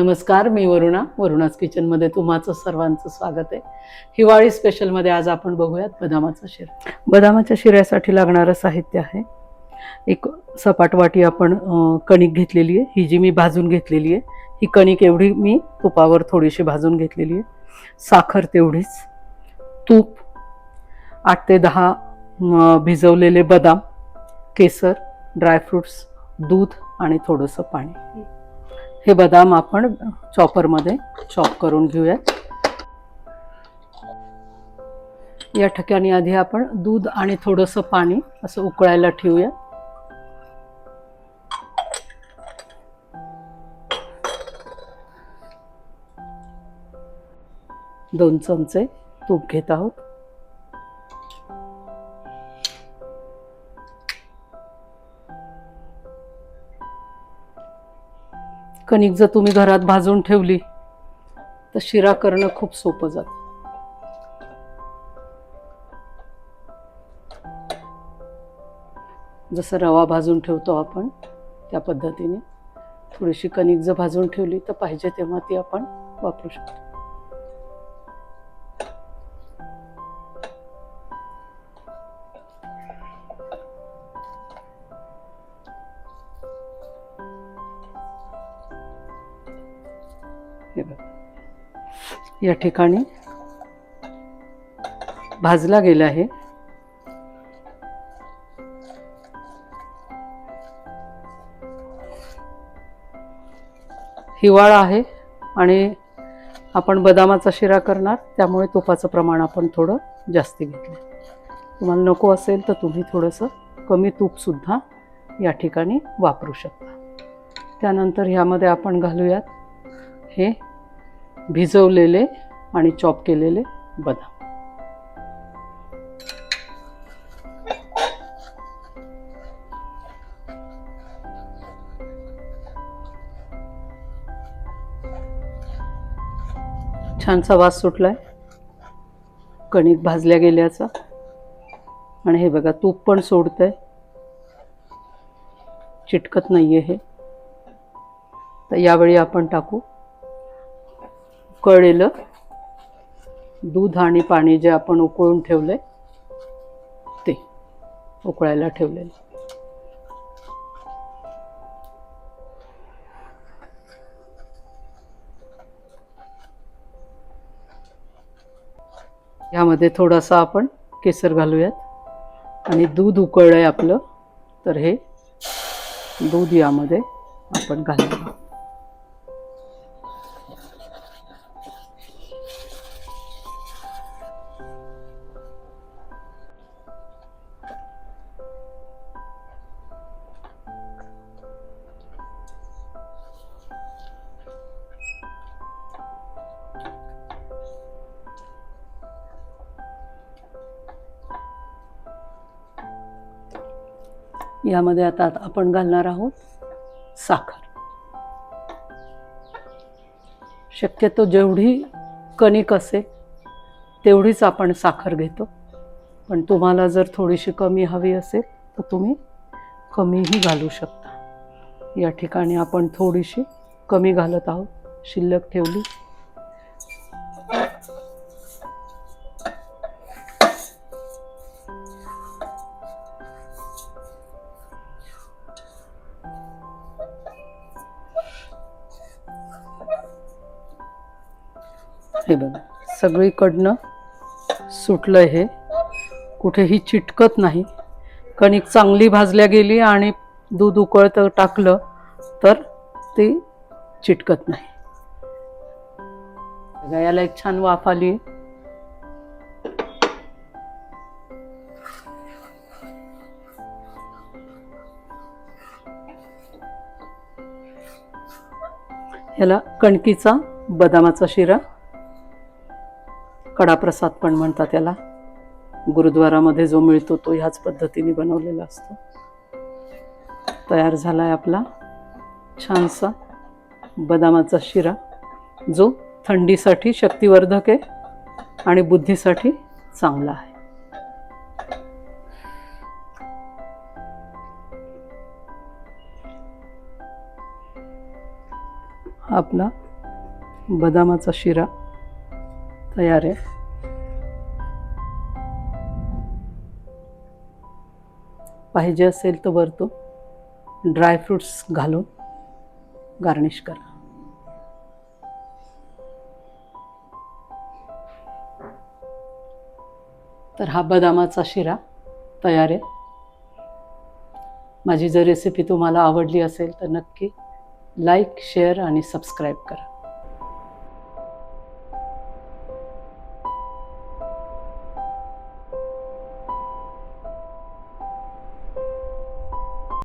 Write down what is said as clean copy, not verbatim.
नमस्कार, मी वरुणाच किचनमध्ये तुम्हाचं सर्वांचं स्वागत आहे. हिवाळी स्पेशलमध्ये आज आपण बघूयात बदामाचा शिरा. बदामाच्या शिऱ्यासाठी लागणारं साहित्य आहे, एक सपाट वाटी आपण कणिक घेतलेली आहे. ही जी मी भाजून घेतलेली आहे, ही कणिक एवढी मी तुपावर थोडीशी भाजून घेतलेली आहे. साखर तेवढीच, तूप, 8 ते 10 भिजवलेले बदाम, केसर, ड्रायफ्रुट्स, दूध आणि थोडंसं पाणी. हे बदाम आपण चॉपरमध्ये चॉप करून घेऊयात. या ठिकाणी आधी आपण दूध आणि थोडंसं पाणी असं उकळायला ठेवूया. दोन चमचे तूप घेत आहोत. कणिक जर तुम्ही घरात भाजून ठेवली तर शिरा करणं खूप सोपं जातं. जसं रवा भाजून ठेवतो आपण त्या पद्धतीने थोडीशी कणिक जर भाजून ठेवली तर पाहिजे तेव्हा ती आपण वापरू शकतो. या ठिकाणी भाजला गेला आहे. हिवाळा आहे आणि आपण बदामाचा शिरा करणार, त्यामुळे तुपाचं प्रमाण आपण थोडं जास्ती घेतलं. तुम्हाला नको असेल तर तुम्ही थोडंसं कमी तूप सुद्धा या ठिकाणी वापरू शकता. त्यानंतर ह्यामध्ये आपण घालूयात हे भिजवलेले आणि चॉप केलेले बदाम. छानसा वास सुटलाय कणिक भाजल्या गेल्याचा, आणि हे बघा तूप पण सोडतंय, चिटकत नाहीये हे. तर यावेळी आपण टाकू उकळलेलं दूध आणि पाणी जे आपण उकळून ठेवलंय ते, उकळायला ठेवलेलं. यामध्ये थोडासा आपण केसर घालूयात आणि दूध उकळलंय आपलं, तर हे दूध यामध्ये आपण घालूया. यामध्ये आता आपण घालणार आहोत साखर. शक्यतो जेवढी कणिक असेल तेवढीच आपण साखर घेतो, पण तुम्हाला जर थोडीशी कमी हवी असेल तर तुम्ही कमीही घालू शकता. या ठिकाणी आपण थोडीशी कमी घालत आहोत, शिल्लक ठेवली. हे बघा सगळीकडनं सुटलंय, हे कुठेही चिटकत नाही. कणिक चांगली भाजल्या गेली आणि दूध उकळतं टाकलं तर ते चिटकत नाही. बघा याला एक छान वाफ आली. याला कणकीचा बदामाचा शिरा, कडाप्रसाद पण म्हणतात त्याला. गुरुद्वारामध्ये जो मिळतो तो ह्याच पद्धतीने बनवलेला असतो. तयार झालाय आपला छानसा बदामाचा शिरा, जो थंडीसाठी शक्तिवर्धक आहे आणि बुद्धीसाठी चांगला आहे. आपला बदामाचा शिरा तयार आहे. पाहिजे असेल तर वरतून ड्रायफ्रुट्स घालून गार्निश करा. तर हा बदामाचा शिरा तयार आहे. माझी जर रेसिपी तुम्हाला आवडली असेल तर नक्की लाईक, शेअर आणि सबस्क्राईब करा.